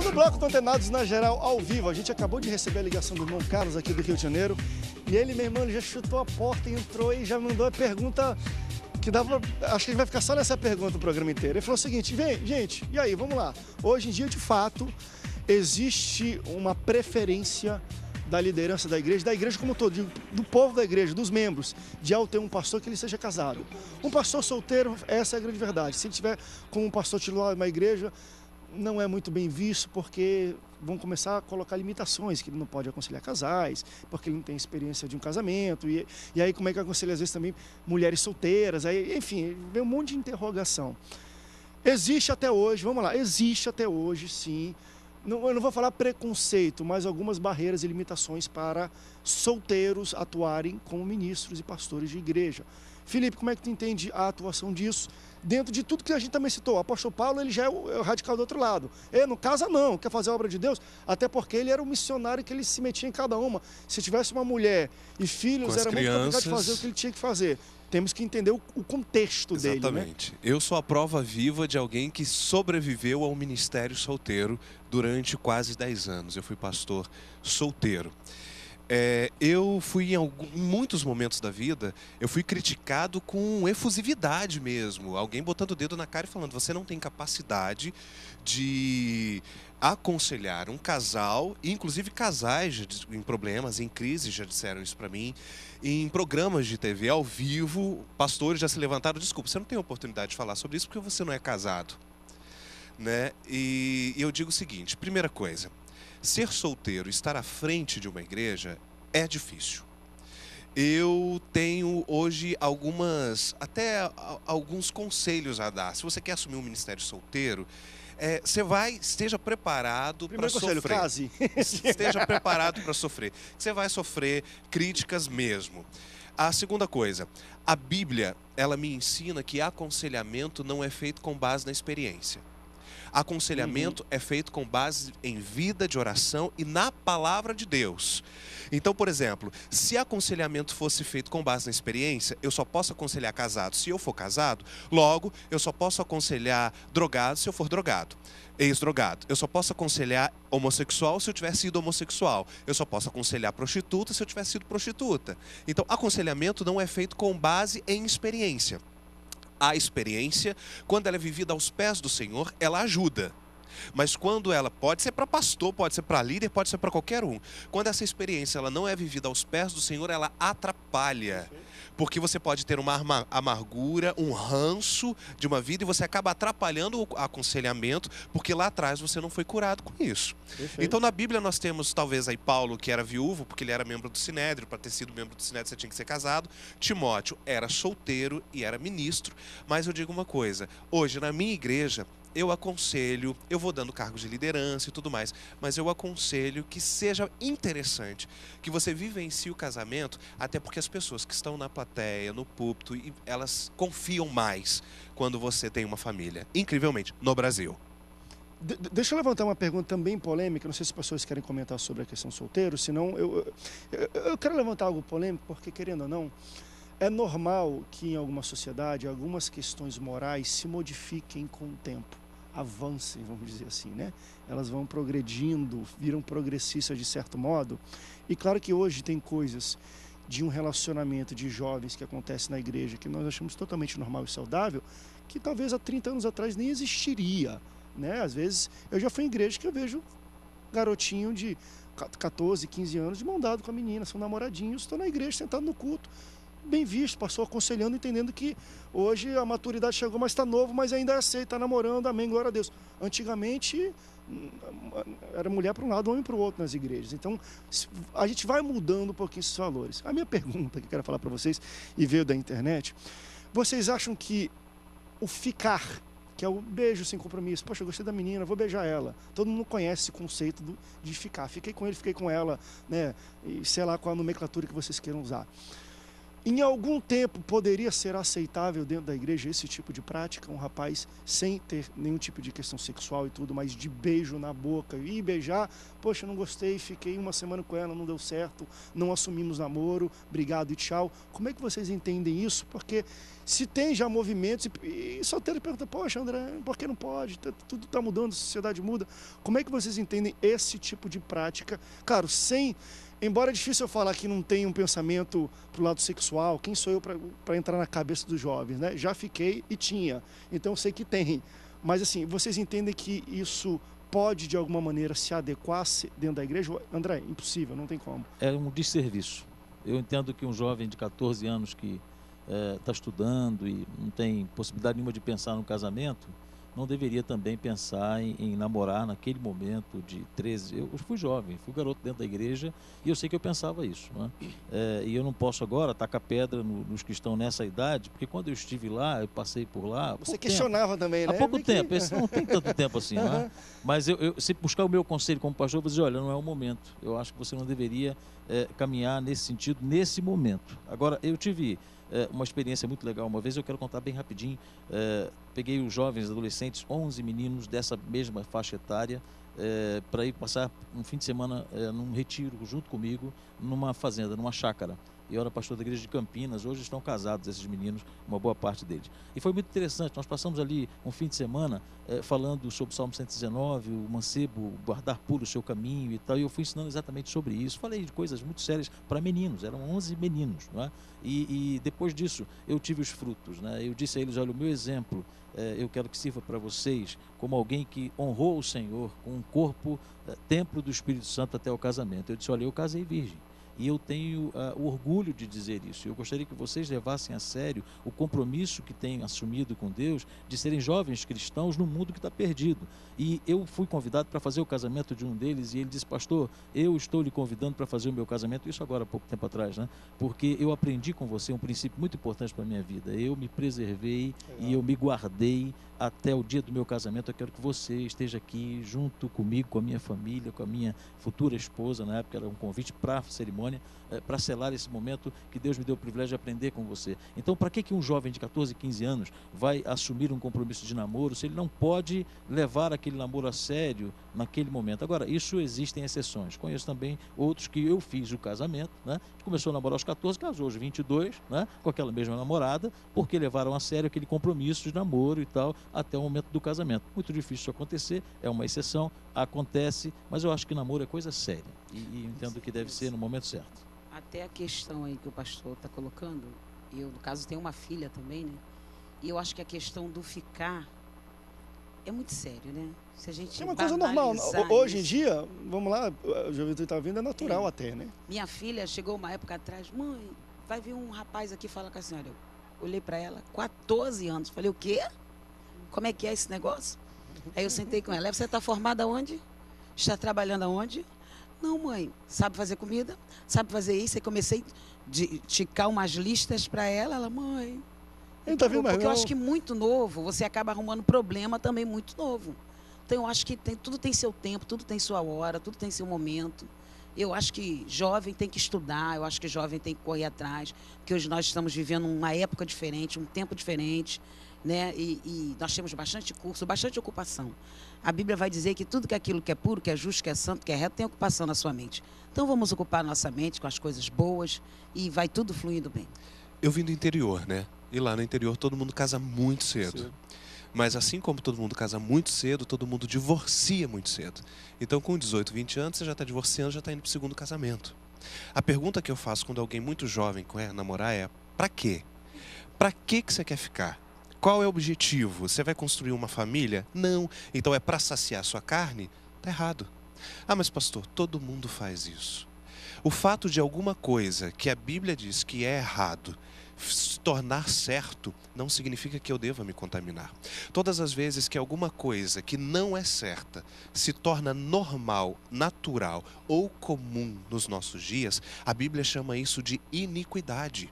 Segundo bloco do Antenados na Geral, ao vivo. A gente acabou de receber a ligação do irmão Carlos aqui do Rio de Janeiro. E ele, meu irmão, ele já chutou a porta, entrou e já mandou a pergunta que dava... Acho que a gente vai ficar só nessa pergunta o programa inteiro. Ele falou o seguinte, gente, e aí, vamos lá. Hoje em dia, de fato, existe uma preferência da liderança da igreja como um todo, do povo da igreja, dos membros, de ao ter um pastor que ele seja casado. Um pastor solteiro, essa é a grande verdade. Se ele tiver como um pastor titular numa igreja, não é muito bem visto, porque vão começar a colocar limitações, que ele não pode aconselhar casais, porque ele não tem experiência de um casamento, e aí como é que aconselha, às vezes, também mulheres solteiras, aí, enfim, vem um monte de interrogação. Existe até hoje, vamos lá, existe até hoje, sim, eu não vou falar preconceito, mas algumas barreiras e limitações para solteiros atuarem como ministros e pastores de igreja. Felipe, como é que tu entende a atuação disso? Dentro de tudo que a gente também citou, o apóstolo Paulo, ele já é o radical do outro lado. Ele não casa não, quer fazer a obra de Deus, até porque ele era um missionário que ele se metia em cada uma. Se tivesse uma mulher e filhos, era muito complicado de fazer o que ele tinha que fazer. Temos que entender o contexto dele. Exatamente. Né? Eu sou a prova viva de alguém que sobreviveu ao ministério solteiro durante quase 10 anos. Eu fui pastor solteiro. Eu fui em muitos momentos da vida, eu fui criticado com efusividade mesmo. Alguém botando o dedo na cara e falando, você não tem capacidade de aconselhar um casal, e inclusive casais em problemas, em crise, já disseram isso para mim, em programas de TV ao vivo, pastores já se levantaram, desculpa, você não tem oportunidade de falar sobre isso porque você não é casado. Né? E eu digo o seguinte, primeira coisa, ser solteiro, estar à frente de uma igreja é difícil. Eu tenho hoje alguns conselhos a dar. Se você quer assumir um ministério solteiro, esteja preparado para sofrer. Case. Esteja preparado para sofrer. Você vai sofrer críticas mesmo. A segunda coisa, a Bíblia, ela me ensina que aconselhamento não é feito com base na experiência. Aconselhamento é feito com base em vida de oração e na palavra de Deus. Então, por exemplo, se aconselhamento fosse feito com base na experiência, eu só posso aconselhar casado se eu for casado, logo, eu só posso aconselhar drogado se eu for drogado, ex-drogado. Eu só posso aconselhar homossexual se eu tiver sido homossexual. Eu só posso aconselhar prostituta se eu tiver sido prostituta. Então, aconselhamento não é feito com base em experiência. A experiência, quando ela é vivida aos pés do Senhor, ela ajuda. Mas quando ela pode ser para pastor, pode ser para líder, pode ser para qualquer um. Quando essa experiência ela não é vivida aos pés do Senhor, ela atrapalha. Porque você pode ter uma amargura, um ranço de uma vida e você acaba atrapalhando o aconselhamento, porque lá atrás você não foi curado com isso. Perfeito. Então na Bíblia nós temos talvez aí Paulo, que era viúvo, porque ele era membro do Sinédrio, para ter sido membro do Sinédrio você tinha que ser casado. Timóteo era solteiro e era ministro. Mas eu digo uma coisa, hoje na minha igreja, eu aconselho, eu vou dando cargos de liderança e tudo mais, mas eu aconselho que seja interessante, que você vivencie o casamento, até porque as pessoas que estão na plateia, no púlpito, elas confiam mais quando você tem uma família, incrivelmente, no Brasil. Deixa eu levantar uma pergunta também polêmica, não sei se as pessoas querem comentar sobre a questão solteiro, senão eu quero levantar algo polêmico, porque querendo ou não, é normal que em alguma sociedade, algumas questões morais se modifiquem com o tempo, avancem, vamos dizer assim, né? Elas vão progredindo, viram progressistas de certo modo. E claro que hoje tem coisas de um relacionamento de jovens que acontece na igreja, que nós achamos totalmente normal e saudável, que talvez há 30 anos atrás nem existiria, né? Às vezes, eu já fui em igreja que eu vejo garotinho de 14, 15 anos de mão dada com a menina, são namoradinhos, estão na igreja, sentado no culto, bem visto, passou aconselhando, entendendo que hoje a maturidade chegou, mas está novo, mas ainda é aceito, está namorando, amém, glória a Deus. Antigamente, era mulher para um lado, homem para o outro nas igrejas. Então, a gente vai mudando um pouquinho esses valores. A minha pergunta que eu quero falar para vocês, e veio da internet, vocês acham que o ficar, que é o beijo sem compromisso, poxa, eu gostei da menina, vou beijar ela. Todo mundo conhece esse conceito de ficar. Fiquei com ele, fiquei com ela, né? E sei lá qual a nomenclatura que vocês queiram usar. Em algum tempo poderia ser aceitável dentro da igreja esse tipo de prática, um rapaz sem ter nenhum tipo de questão sexual e tudo, mas de beijo na boca, e beijar, poxa, não gostei, fiquei uma semana com ela, não deu certo, não assumimos namoro, obrigado e tchau. Como é que vocês entendem isso? Porque Se tem já movimentos, e solteiro pergunta, poxa, André, por que não pode? Tudo está mudando, a sociedade muda. Como é que vocês entendem esse tipo de prática? Claro, embora é difícil eu falar que não tem um pensamento pro lado sexual, quem sou eu para entrar na cabeça dos jovens, né? Já fiquei e tinha, então eu sei que tem. Mas assim, vocês entendem que isso pode de alguma maneira se adequar dentro da igreja? André, impossível, não tem como. É um desserviço. Eu entendo que um jovem de 14 anos que está estudando e não tem possibilidade nenhuma de pensar no casamento, não deveria também pensar em namorar naquele momento de 13. Eu fui jovem, fui garoto dentro da igreja e eu sei que eu pensava isso, né? E eu não posso agora tacar pedra nos que estão nessa idade, porque quando eu estive lá, eu passei por lá. Você questionava também, né? Há pouco tempo, não tem tanto tempo assim, né? Mas se buscar o meu conselho como pastor, eu vou dizer: olha, não é o momento. Eu acho que você não deveria caminhar nesse sentido, nesse momento. Agora, eu tive uma experiência muito legal uma vez, eu quero contar bem rapidinho. Peguei os jovens, adolescentes, 11 meninos dessa mesma faixa etária, para ir passar um fim de semana num retiro junto comigo, numa fazenda, numa chácara. Eu era pastor da igreja de Campinas, hoje estão casados esses meninos, uma boa parte deles. E foi muito interessante, nós passamos ali um fim de semana falando sobre o Salmo 119, o mancebo guardar puro o seu caminho e tal, e eu fui ensinando exatamente sobre isso. Falei de coisas muito sérias para meninos, eram 11 meninos, não é? E depois disso eu tive os frutos, né? Eu disse a eles: olha, o meu exemplo, eu quero que sirva para vocês como alguém que honrou o Senhor com um corpo, templo do Espírito Santo até o casamento. Eu disse: olha, eu casei virgem. E eu tenho o orgulho de dizer isso. Eu gostaria que vocês levassem a sério o compromisso que têm assumido com Deus de serem jovens cristãos no mundo que está perdido. E eu fui convidado para fazer o casamento de um deles e ele disse: pastor, eu estou lhe convidando para fazer o meu casamento, isso agora há pouco tempo atrás, né? Porque eu aprendi com você um princípio muito importante para a minha vida. Eu me preservei e eu me guardei até o dia do meu casamento. Eu quero que você esteja aqui junto comigo, com a minha família, com a minha futura esposa. Na época era um convite para a cerimônia, para selar esse momento que Deus me deu o privilégio de aprender com você. Então, para que um jovem de 14, 15 anos vai assumir um compromisso de namoro se ele não pode levar aquele namoro a sério naquele momento? Agora, isso existem exceções. Conheço também outros que eu fiz o casamento, né? Começou a namorar aos 14, casou aos 22, né? Com aquela mesma namorada, porque levaram a sério aquele compromisso de namoro e tal, até o momento do casamento. Muito difícil isso acontecer, é uma exceção, acontece, mas eu acho que namoro é coisa séria e entendo que deve ser no momento certo. Até a questão aí que o pastor está colocando, eu, no caso, tenho uma filha também, né? E eu acho que a questão do ficar é muito sério, né? Se a gente é uma coisa normal. Hoje em dia, vamos lá, a juventude está vindo, é natural até, né? Minha filha chegou uma época atrás: mãe, vai vir um rapaz aqui falar com a senhora. Eu olhei para ela, 14 anos. Falei: o quê? Como é que é esse negócio? Aí eu sentei com ela: você está formada onde? Está trabalhando aonde? Não, mãe, sabe fazer comida? Sabe fazer isso? Aí comecei a ticar umas listas para ela. Ela: mãe, não tá vendo mais, porque eu acho que muito novo, você acaba arrumando problema também muito novo. Então eu acho que tudo tem seu tempo, tudo tem sua hora, tudo tem seu momento. Eu acho que jovem tem que estudar, eu acho que jovem tem que correr atrás, porque hoje nós estamos vivendo uma época diferente, um tempo diferente, né? E nós temos bastante curso, bastante ocupação. A Bíblia vai dizer que tudo que aquilo que é puro, que é justo, que é santo, que é reto, tem ocupação na sua mente. Então vamos ocupar nossa mente com as coisas boas e vai tudo fluindo bem. Eu vim do interior, né? E lá no interior todo mundo casa muito cedo. Mas assim como todo mundo casa muito cedo, todo mundo divorcia muito cedo. Então com 18, 20 anos você já está divorciando, já está indo para o segundo casamento. A pergunta que eu faço quando alguém muito jovem quer namorar é: para quê? Para que você quer ficar? Qual é o objetivo? Você vai construir uma família? Não. Então é para saciar sua carne? Tá errado. Ah, mas pastor, todo mundo faz isso. O fato de alguma coisa que a Bíblia diz que é errado se tornar certo não significa que eu deva me contaminar. Todas as vezes que alguma coisa que não é certa se torna normal, natural ou comum nos nossos dias, a Bíblia chama isso de iniquidade.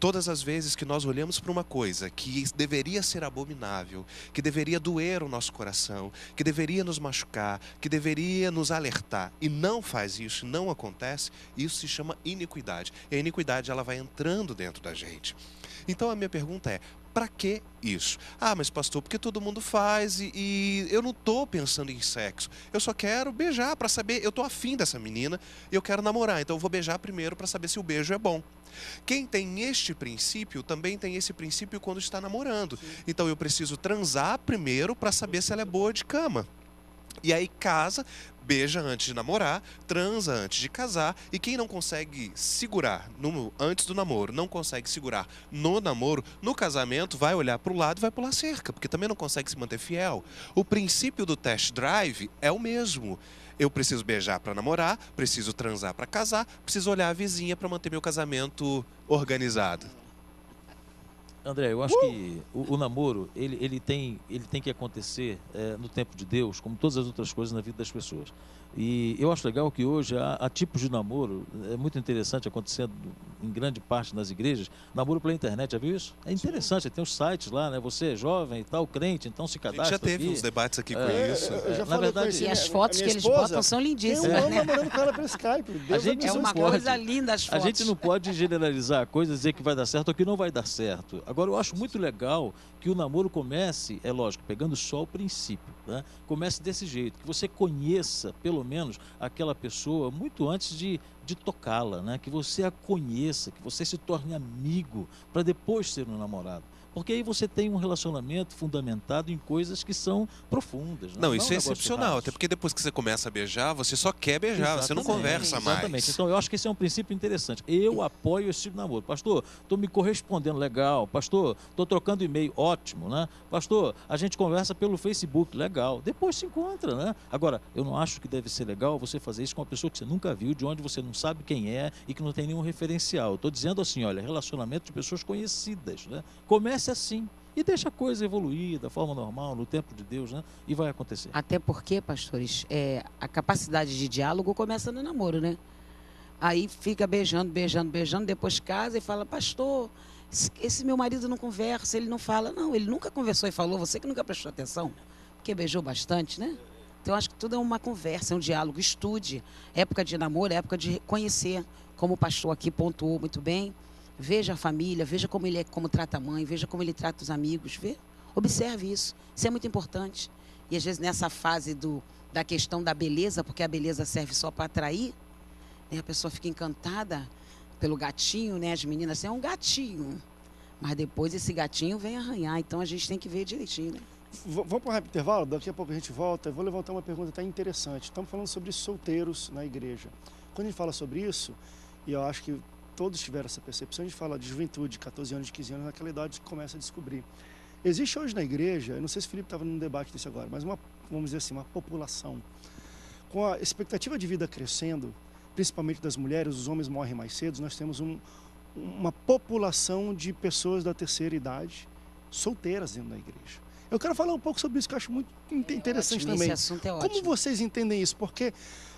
Todas as vezes que nós olhamos para uma coisa que deveria ser abominável, que deveria doer o nosso coração, que deveria nos machucar, que deveria nos alertar, e não faz isso, não acontece, isso se chama iniquidade. E a iniquidade ela vai entrando dentro da gente. Então a minha pergunta é: Para que isso? Ah, mas pastor, porque todo mundo faz e eu não tô pensando em sexo. Eu só quero beijar para saber, eu tô afim dessa menina e eu quero namorar, então eu vou beijar primeiro para saber se o beijo é bom. Quem tem este princípio também tem esse princípio quando está namorando. Então eu preciso transar primeiro para saber se ela é boa de cama. E aí casa, beija antes de namorar, transa antes de casar, e quem não consegue segurar antes do namoro, não consegue segurar no namoro, no casamento vai olhar para o lado e vai pular cerca, porque também não consegue se manter fiel. O princípio do test drive é o mesmo. Eu preciso beijar para namorar, preciso transar para casar, preciso olhar a vizinha para manter meu casamento organizado. André, eu acho que o namoro, ele tem que acontecer no tempo de Deus, como todas as outras coisas na vida das pessoas. E eu acho legal que hoje há tipos de namoro, é muito interessante acontecendo em grande parte nas igrejas, namoro pela internet, já viu isso? É interessante, tem os sites lá, né? Você é jovem e tal, crente, então se A cadastra. gente já teve aqui. uns debates aqui com isso. Eu já Na falei verdade, com esse- E as minha- fotos minha que eles esposa botam são tem lindíssimas, um ano né? namorando com ela pelo Skype. Deus gente É abençoe. uma pode. coisa linda as A fotos. gente não pode generalizar a coisa, dizer que vai dar certo ou que não vai dar certo. Agora, eu acho muito legal que o namoro comece, é lógico, pegando só o princípio, né? Comece desse jeito, que você conheça, pelo menos, aquela pessoa muito antes de tocá-la, né? Que você a conheça, que você se torne amigo, para depois ser um namorado. Porque aí você tem um relacionamento fundamentado em coisas que são profundas. Né? Não, isso um é negócio excepcional, raso. até porque depois que você começa a beijar, você só quer beijar, você não Exatamente, conversa mais. Exatamente. Então, eu acho que esse é um princípio interessante. Eu apoio esse tipo de namoro. Pastor, estou me correspondendo, legal. Pastor, estou trocando e-mail, ótimo, né? Pastor, a gente conversa pelo Facebook, legal. Depois se encontra, né? Agora, eu não acho que deve ser legal você fazer isso com uma pessoa que você nunca viu, de onde você não sabe quem é e que não tem nenhum referencial. Estou dizendo assim, olha, relacionamento de pessoas conhecidas, né? Comece assim. E deixa a coisa evoluir da forma normal, no tempo de Deus, né? E vai acontecer. Até porque, pastores, a capacidade de diálogo começa no namoro, né? Aí fica beijando, beijando, beijando, depois casa e fala, pastor, esse meu marido não conversa, ele não fala. Não, ele nunca conversou e falou, você que nunca prestou atenção, porque beijou bastante, né? Então, eu acho que tudo é uma conversa, é um diálogo. Estude. Época de namoro é época de conhecer, como o pastor aqui pontuou muito bem. Veja a família, veja como ele é, como trata a mãe, veja como ele trata os amigos, observe isso. Isso é muito importante. E às vezes nessa fase da questão da beleza, porque a beleza serve só para atrair, né? A pessoa fica encantada pelo gatinho, né? As meninas assim, é um gatinho. Mas depois esse gatinho vem arranhar, então a gente tem que ver direitinho, né? Vamos para um rápido intervalo? Daqui a pouco a gente volta. Eu vou levantar uma pergunta até interessante. Estamos falando sobre solteiros na igreja. Quando a gente fala sobre isso, e eu acho que todos tiveram essa percepção, a gente fala de juventude, 14 anos, de 15 anos, naquela idade que começa a descobrir. Existe hoje na igreja, eu não sei se o Felipe estava num debate disso agora, mas vamos dizer assim, uma população com a expectativa de vida crescendo, principalmente das mulheres, os homens morrem mais cedo, nós temos uma população de pessoas da terceira idade solteiras dentro da igreja. Eu quero falar um pouco sobre isso, que eu acho muito interessante Ótimo, também. esse assunto é ótimo. Como vocês entendem isso? Porque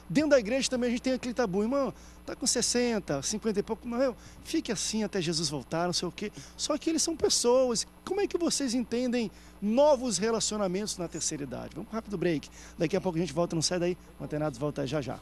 dentro da igreja também a gente tem aquele tabu, irmão, tá com 60, 50 e pouco, não, fique assim até Jesus voltar, não sei o quê. Só que eles são pessoas. Como é que vocês entendem novos relacionamentos na terceira idade? Vamos para um rápido break. Daqui a pouco a gente volta, não sai daí. Mantenados volta já já.